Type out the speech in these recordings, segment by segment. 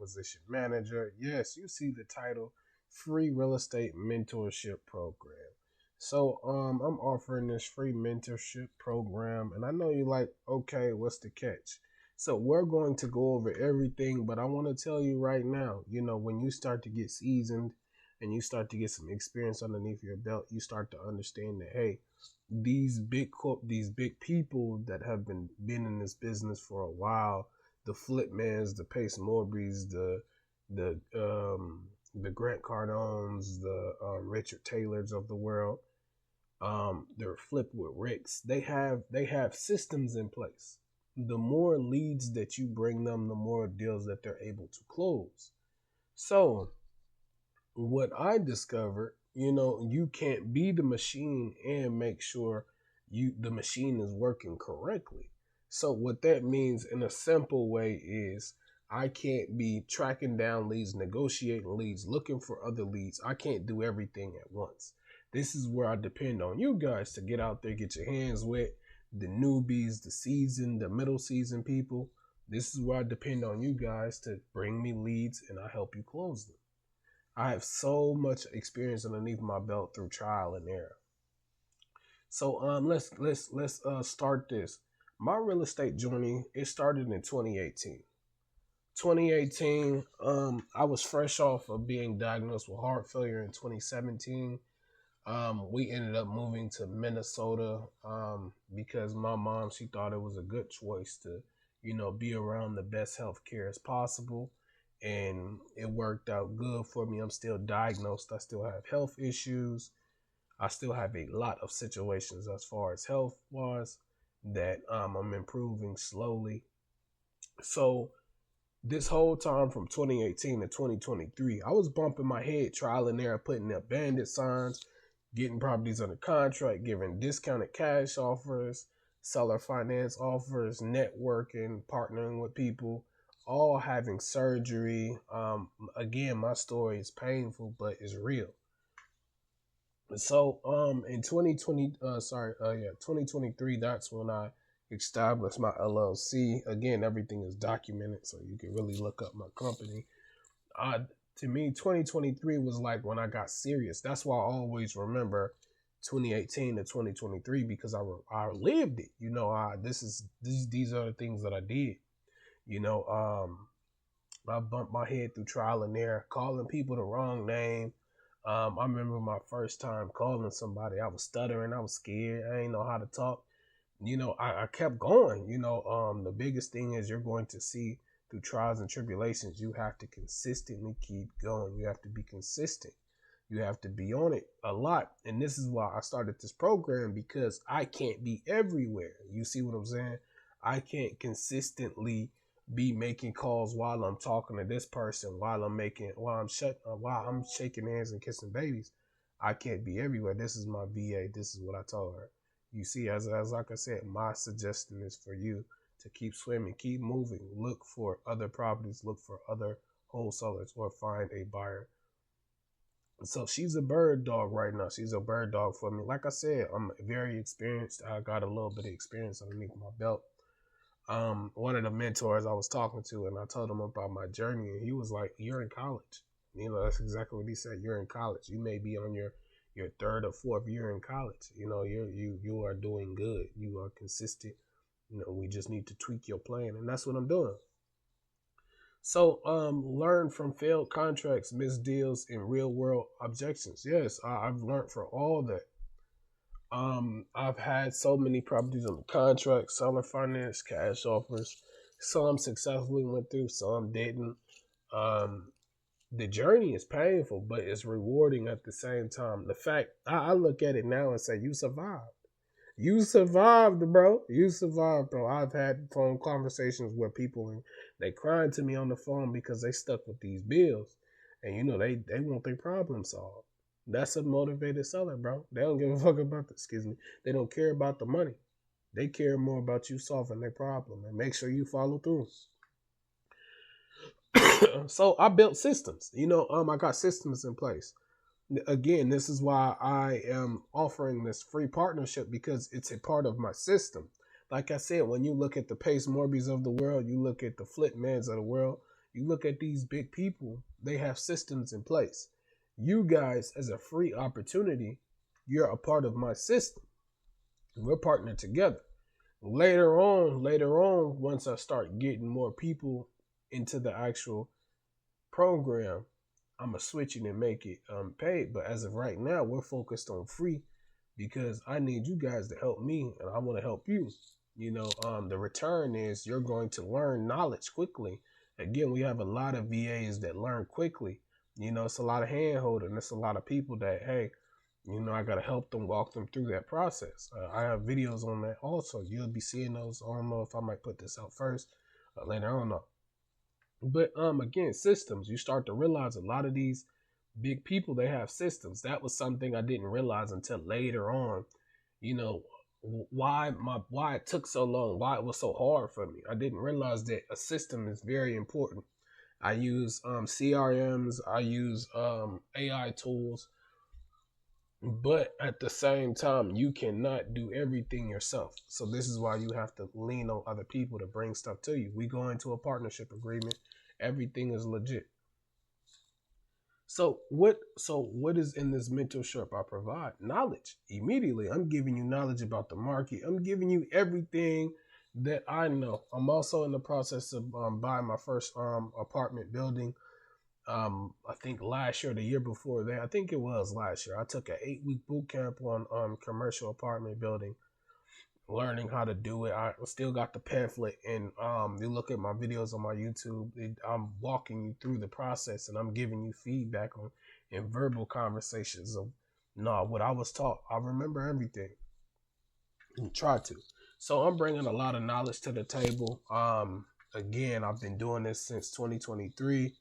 acquisition manager. Yes, you see the title, free real estate mentorship program. So I'm offering this free mentorship program, and I know you're like, okay, what's the catch? So we're going to go over everything, but I want to tell you right now, when you start to get seasoned and you start to get some experience underneath your belt, you start to understand that, hey, these big people that have been in this business for a while, the Flipmans, the Pace Morbys, the the Grant Cardones, the Richard Taylors of the world, they're Flip with Ricks. They have systems in place. The more leads that you bring them, the more deals that they're able to close. So what I discovered, you can't be the machine and make sure the machine is working correctly. So what that means in a simple way is I can't be tracking down leads, negotiating leads, looking for other leads. I can't do everything at once. This is where I depend on you guys to get out there, get your hands wet, the newbies, the seasoned, the middle season people. This is where I depend on you guys to bring me leads and I help you close them. I have so much experience underneath my belt through trial and error. So let's start this. My real estate journey, it started in 2018. 2018, I was fresh off of being diagnosed with heart failure in 2017. We ended up moving to Minnesota because my mom, she thought it was a good choice to, be around the best health care as possible. And it worked out good for me. I'm still diagnosed. I still have health issues. I still have a lot of situations as far as health wise that I'm improving slowly. So this whole time from 2018 to 2023, I was bumping my head, trial and error, putting up bandit signs, getting properties under contract, giving discounted cash offers, seller finance offers, networking, partnering with people, all having surgery. Again, my story is painful, but it's real. So in 2023, that's when I established my LLC. Again, everything is documented, so you can really look up my company. uh, to me, 2023 was like when I got serious. That's why I always remember 2018 to 2023 because I lived it. These are the things that I did. You know, I bumped my head through trial and error, calling people the wrong name. I remember my first time calling somebody. I was stuttering. I was scared. I didn't know how to talk. I kept going. The biggest thing is you're going to see through trials and tribulations, you have to consistently keep going. You have to be consistent. You have to be on it a lot. And this is why I started this program, because I can't be everywhere. You see what I'm saying? I can't consistently be making calls while I'm talking to this person, while I'm shaking hands and kissing babies. I can't be everywhere. This is my VA. This is what I told her. You see, as like I said, my suggestion is for you to keep swimming, keep moving, look for other properties, look for other wholesalers, or find a buyer. So she's a bird dog right now. She's a bird dog for me. Like I said, I'm very experienced. I got a little bit of experience underneath my belt. One of the mentors I was talking to, and I told him about my journey, and he was like, "You're in college." That's exactly what he said. You're in college. You may be on your third or fourth year in college. You are doing good. You are consistent. We just need to tweak your plan, and that's what I'm doing. So, learn from failed contracts, missed deals, and real world objections. Yes, I've learned from all that. I've had so many properties on the contract, seller finance, cash offers. Some successfully went through, some didn't. Um, the journey is painful, but it's rewarding at the same time. The fact I look at it now and say, you survived. You survived, bro. You survived, bro. I've had phone conversations where people they crying to me on the phone because they stuck with these bills, and they want their problem solved. That's a motivated seller, bro. They don't give a fuck about the. Excuse me. They don't care about the money. They care more about you solving their problem and make sure you follow through. So I built systems. I got systems in place. Again, this is why I am offering this free partnership, because it's a part of my system. Like I said, when you look at the Pace Morbys of the world, you look at the Flipmans of the world, You look at these big people, they have systems in place. You guys, as a free opportunity, you're a part of my system. We're partnered together. Later on, once I start getting more people into the actual program, I'm gonna switch it and make it paid. But as of right now, we're focused on free because I need you guys to help me and I want to help you. The return is you're going to learn knowledge quickly. Again, we have a lot of VAs that learn quickly. It's a lot of hand holding. It's a lot of people that, hey, I got to help them, walk them through that process. I have videos on that also. You'll be seeing those. I don't know if I might put this out first later. I don't know. But again, systems. You start to realize a lot of these big people, they have systems. That was something I didn't realize until later on. You know why it took so long, why it was so hard for me. I didn't realize that a system is very important. I use CRMs, I use AI tools, but at the same time, you cannot do everything yourself. So this is why you have to lean on other people to bring stuff to you. We go into a partnership agreement. Everything is legit. So what is in this mentorship? I provide knowledge. Immediately, I'm giving you knowledge about the market. I'm giving you everything that I know. I'm also in the process of buying my first apartment building. I think last year, the year before that, I think it was last year, I took an 8-week boot camp on commercial apartment building, learning how to do it. I still got the pamphlet, and you look at my videos on my YouTube, I'm walking you through the process, and I'm giving you feedback on in verbal conversations of what I was taught. I remember everything and try to. So I'm bringing a lot of knowledge to the table. Again, I've been doing this since 2023.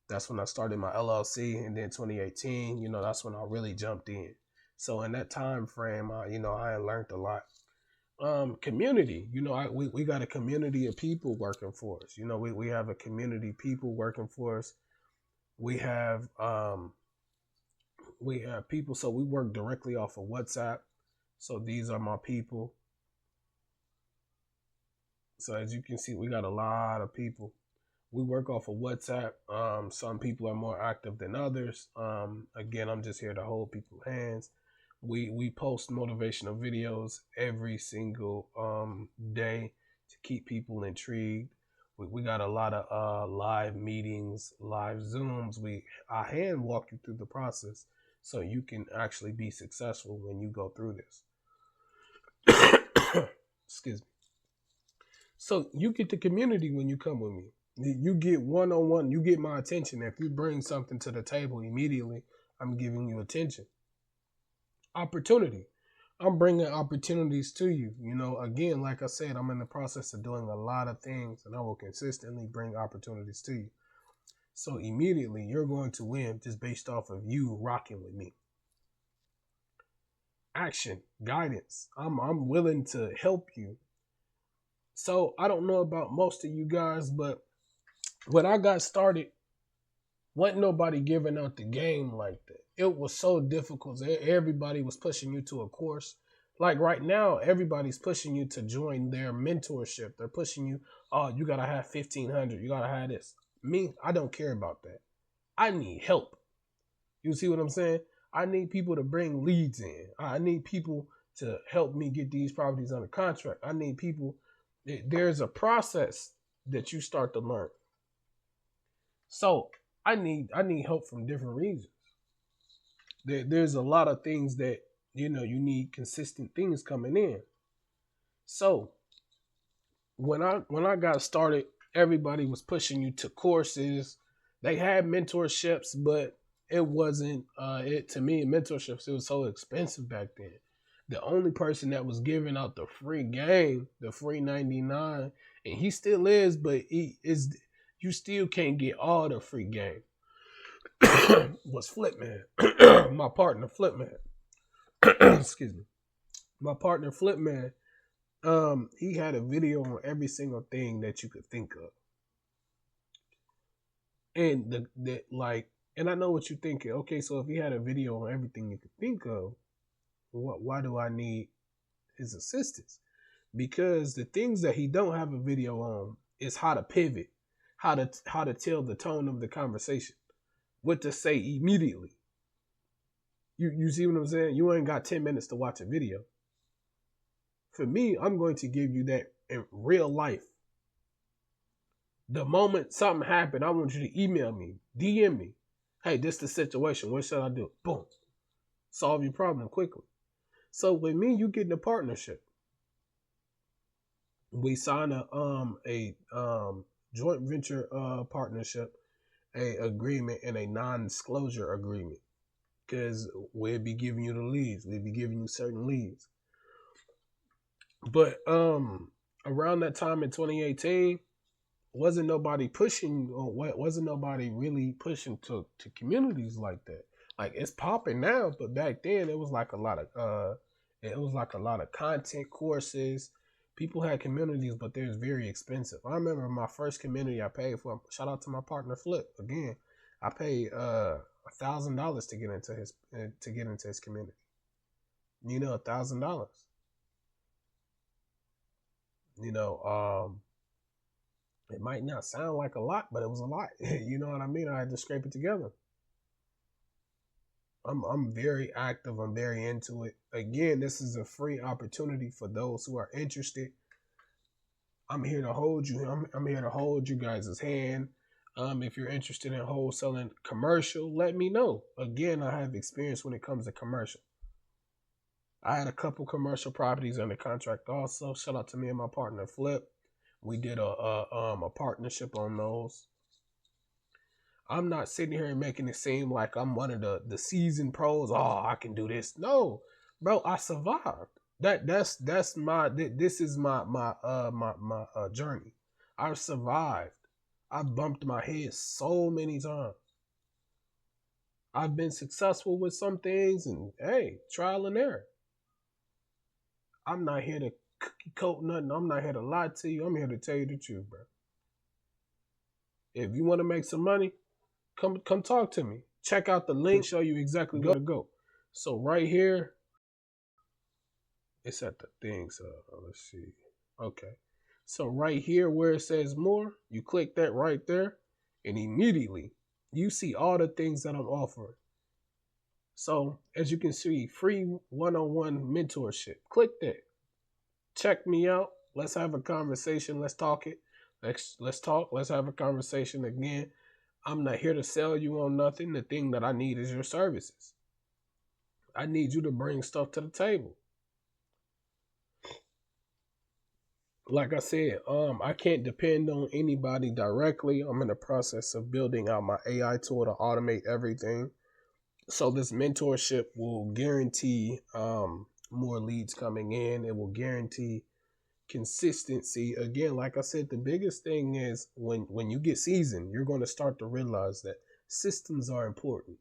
That's when I started my LLC, and then 2018, that's when I really jumped in. So in that time frame, I learned a lot. Community, we got a community of people working for us. We have a community of people working for us. We have people, so we work directly off of WhatsApp. So these are my people. So as you can see, we got a lot of people. We work off of WhatsApp. Some people are more active than others. Again, I'm just here to hold people's hands. We post motivational videos every single day to keep people intrigued. We got a lot of live meetings, live Zooms. I hand walk you through the process so you can actually be successful when you go through this. Excuse me. So you get the community when you come with me. You get one-on-one. You get my attention. If you bring something to the table immediately, I'm giving you attention. Opportunity. I'm bringing opportunities to you. Again, like I said, I'm in the process of doing a lot of things, and I will consistently bring opportunities to you. So immediately, you're going to win just based off of you rocking with me. Action, guidance. I'm willing to help you. So I don't know about most of you guys, but when I got started, wasn't nobody giving out the game like that. It was so difficult. Everybody was pushing you to a course. Like right now, everybody's pushing you to join their mentorship. They're pushing you, oh, you got to have 1,500. You got to have this. Me, I don't care about that. I need help. You see what I'm saying? I need people to bring leads in. I need people to help me get these properties under contract. I need people. There's a process that you start to learn. So I need help from different reasons. There's a lot of things that you need consistent things coming in. So when I got started, everybody was pushing you to courses. They had mentorships, but it wasn't to me, mentorships, it was so expensive back then. The only person that was giving out the free game, the free 99, and he still is, but you still can't get all the free game. Was Flipman. My partner Flipman. Excuse me. My partner Flipman, he had a video on every single thing that you could think of. And and I know what you're thinking. Okay, so if he had a video on everything you could think of, why do I need his assistance? Because the things that he don't have a video on is how to pivot, how to tell the tone of the conversation, what to say immediately. You see what I'm saying? You ain't got 10 minutes to watch a video. For me, I'm going to give you that in real life. The moment something happened, I want you to email me, DM me. Hey, this is the situation. What should I do? Boom. Solve your problem quickly. So with me, you get in a partnership. We sign a joint venture partnership, a agreement, and a non-disclosure agreement. Because we'll be giving you the leads. We'll be giving you certain leads. But around that time in 2018, wasn't nobody really pushing to communities like that. Like, it's popping now, but back then it was like a lot of content courses. People had communities, but they're very expensive. I remember my first community I paid for. Shout out to my partner Flip again. I paid $1,000 to get into his community. $1,000. It might not sound like a lot, but it was a lot. You know what I mean? I had to scrape it together. I'm very active. I'm very into it. Again, this is a free opportunity for those who are interested. I'm here to hold you. I'm here to hold you guys' hand. If you're interested in wholesaling commercial, let me know. Again, I have experience when it comes to commercial. I had a couple commercial properties under contract also. Shout out to me and my partner Flip. We did a partnership on those. I'm not sitting here and making it seem like I'm one of the seasoned pros. Oh, I can do this. No, bro, I survived. This is my journey. I've survived. I've bumped my head so many times. I've been successful with some things, and hey, trial and error. I'm not here to cookie coat nothing. I'm not here to lie to you. I'm here to tell you the truth, bro. If you want to make some money, come talk to me. Check out the link, show you exactly where to go. So right here, it's at the thing. So let's see. Okay. So right here where it says more, you click that right there, and immediately you see all the things that I'm offering. So as you can see, free one-on-one mentorship. Click that. Check me out. Let's have a conversation. Let's talk it. Let's talk. Let's have a conversation again. I'm not here to sell you on nothing. The thing that I need is your services. I need you to bring stuff to the table. Like I said, I can't depend on anybody directly. I'm in the process of building out my AI tool to automate everything. So this mentorship will guarantee more leads coming in. It will guarantee consistency. Again, like I said, the biggest thing is when you get seasoned, you're going to start to realize that systems are important.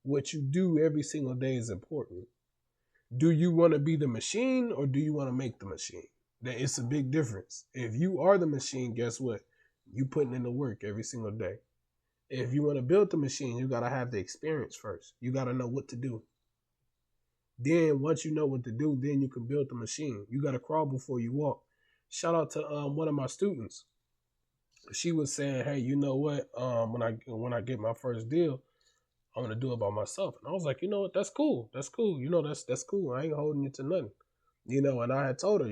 What you do every single day is important. Do you want to be the machine or do you want to make the machine? It's a big difference. If you are the machine, guess what? You putting in the work every single day. If you want to build the machine, you got to have the experience first. You got to know what to do. Then once you know what to do, then you can build the machine. You got to crawl before you walk. Shout out to one of my students. She was saying, "Hey, you know what? When I get my first deal, I'm gonna do it by myself." And I was like, "You know what? That's cool. That's cool. That's cool. I ain't holding you to nothing." And I had told her,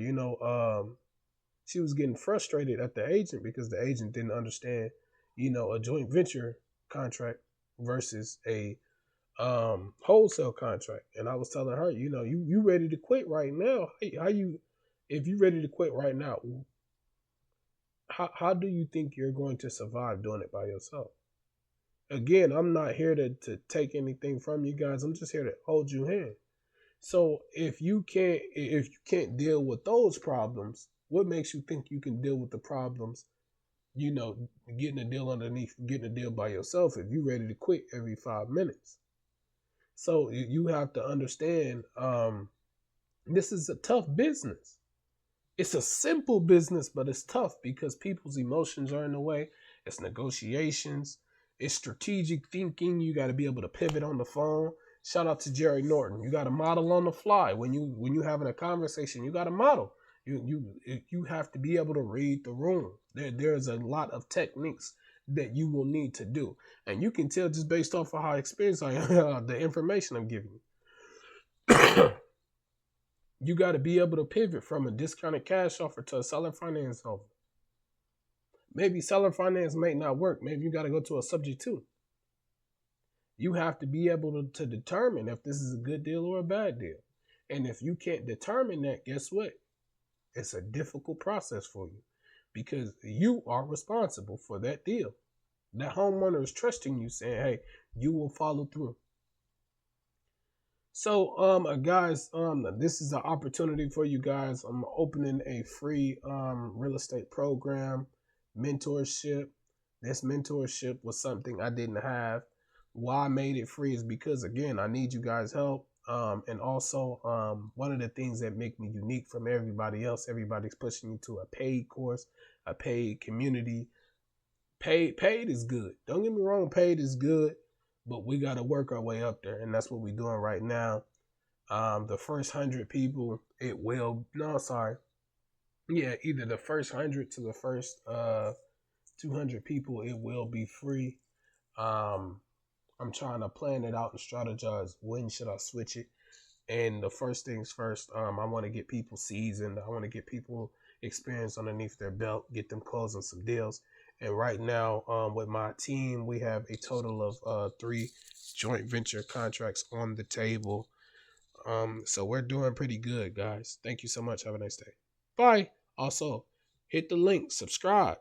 she was getting frustrated at the agent because the agent didn't understand, a joint venture contract versus a wholesale contract. And I was telling her, you ready to quit right now? If you ready to quit right now, how do you think you're going to survive doing it by yourself? Again, I'm not here to take anything from you guys. I'm just here to hold your hand. So if you can't deal with those problems, what makes you think you can deal with the problems, getting a deal by yourself if you're ready to quit every 5 minutes? So you have to understand, this is a tough business. It's a simple business, but it's tough because people's emotions are in the way. It's negotiations. It's strategic thinking. You got to be able to pivot on the phone. Shout out to Jerry Norton. You got to model on the fly. When you having a conversation, you got to model. You have to be able to read the room. There's a lot of techniques that you will need to do, and you can tell just based off of how experienced I am, the information I'm giving you. You got to be able to pivot from a discounted cash offer to a seller finance offer. Maybe seller finance may not work. Maybe you got to go to a subject to. You have to be able to determine if this is a good deal or a bad deal. And if you can't determine that, guess what? It's a difficult process for you because you are responsible for that deal. That homeowner is trusting you, saying, hey, you will follow through. So, guys, this is an opportunity for you guys. I'm opening a free real estate program, mentorship. This mentorship was something I didn't have. Why I made it free is because, again, I need you guys' help. And also, one of the things that make me unique from everybody else, everybody's pushing you to a paid course, a paid community. Paid is good. Don't get me wrong, paid is good, but we got to work our way up there, and that's what we're doing right now. The first 100 people, it will, no, sorry. Yeah, either the first 100 to the first 200 people, it will be free. Um, I'm trying to plan it out and strategize. When should I switch it? And the first things first, I want to get people seasoned. I want to get people experience underneath their belt, get them closing some deals. And right now, with my team, we have a total of 3 joint venture contracts on the table. So we're doing pretty good, guys. Thank you so much. Have a nice day. Bye. Also, hit the link, subscribe.